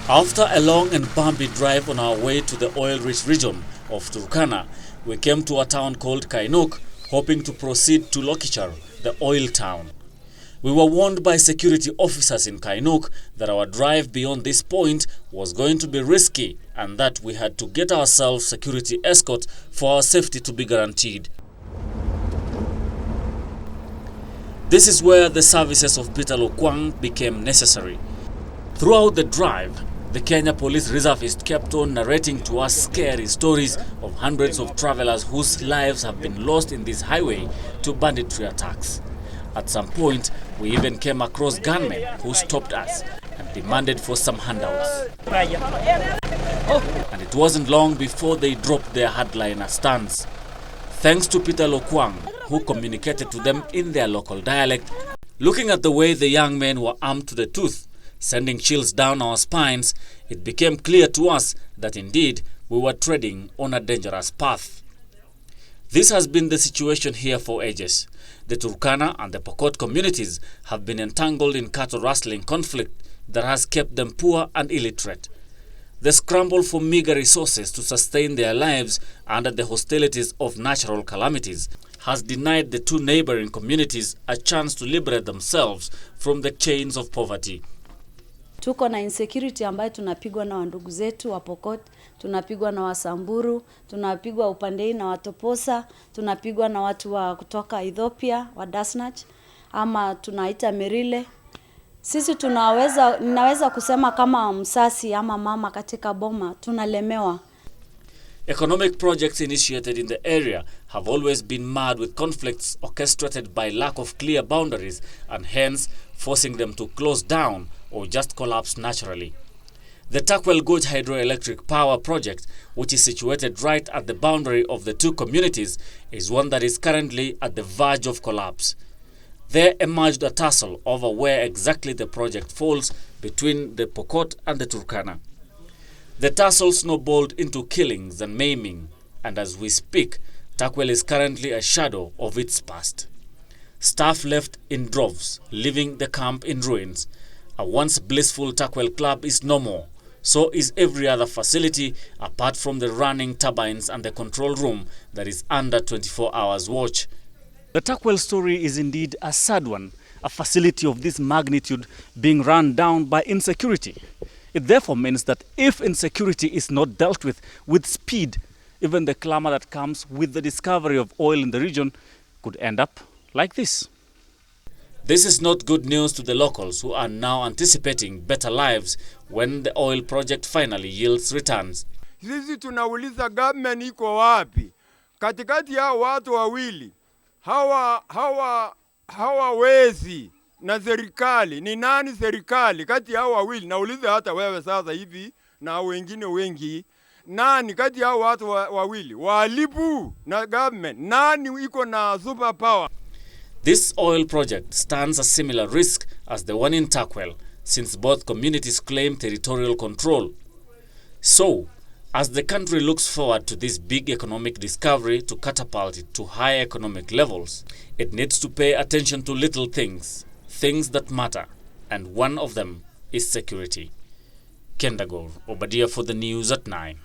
After a long and bumpy drive on our way to the oil-rich region of Turkana, we came to a town called Kainuk, hoping to proceed to Lokichar, the oil town. We were warned by security officers in Kainuk that our drive beyond this point was going to be risky and that we had to get ourselves security escort for our safety to be guaranteed. This is where the services of Peter Lokwang became necessary. Throughout the drive, the Kenya Police Reservist kept on narrating to us scary stories of hundreds of travelers whose lives have been lost in this highway to banditry attacks. At some point, we even came across gunmen who stopped us and demanded for some handouts. And it wasn't long before they dropped their hardliner stance. Thanks to Peter Lokwang, who communicated to them in their local dialect. Looking at the way the young men were armed to the tooth, sending chills down our spines, it became clear to us that indeed we were treading on a dangerous path. This has been the situation here for ages. The Turkana and the Pokot communities have been entangled in cattle rustling conflict that has kept them poor and illiterate. The scramble for meager resources to sustain their lives under the hostilities of natural calamities has denied the two neighboring communities a chance to liberate themselves from the chains of poverty. Tuko na insecurity ambayo tunapigwa na wandugu zetu wa Pokot, tunapigwa na Wasamburu, tunapigwa upandei na Watoposa, tunapigwa na watu wa kutoka Ethiopia, wa Dasnach, ama tunaita Merile. Sisi ninaweza kusema kama msasi ama mama katika boma, tunalemewa. Economic projects initiated in the area have always been marred with conflicts orchestrated by lack of clear boundaries and hence forcing them to close down or just collapse naturally. The Takwel Gorge hydroelectric power project, which is situated right at the boundary of the two communities, is one that is currently at the verge of collapse. There emerged a tussle over where exactly the project falls between the Pokot and the Turkana. The tussle snowballed into killings and maiming, and as we speak, Takwel is currently a shadow of its past. Staff left in droves, leaving the camp in ruins. A once blissful Takwel club is no more. So is every other facility apart from the running turbines and the control room that is under 24 hours watch. The Takwel story is indeed a sad one, a facility of this magnitude being run down by insecurity. It therefore means that if insecurity is not dealt with speed, even the clamor that comes with the discovery of oil in the region could end up like this. This is not good news to the locals who are now anticipating better lives when the oil project finally yields returns. Sisi tunauliza government iko wapi? Katikati ya watu wawili, hawa wezi na serikali, ni nani serikali kati ya wawili? Nauliza hata wewe sasa hivi na wengine wengi, nani kati ya watu wawili walibu na government, nani iko na super power? This oil project stands a similar risk as the one in Takwel, since both communities claim territorial control. So, as the country looks forward to this big economic discovery to catapult it to high economic levels, it needs to pay attention to little things that matter, and one of them is security. Kendagor Obadia for the news at 9.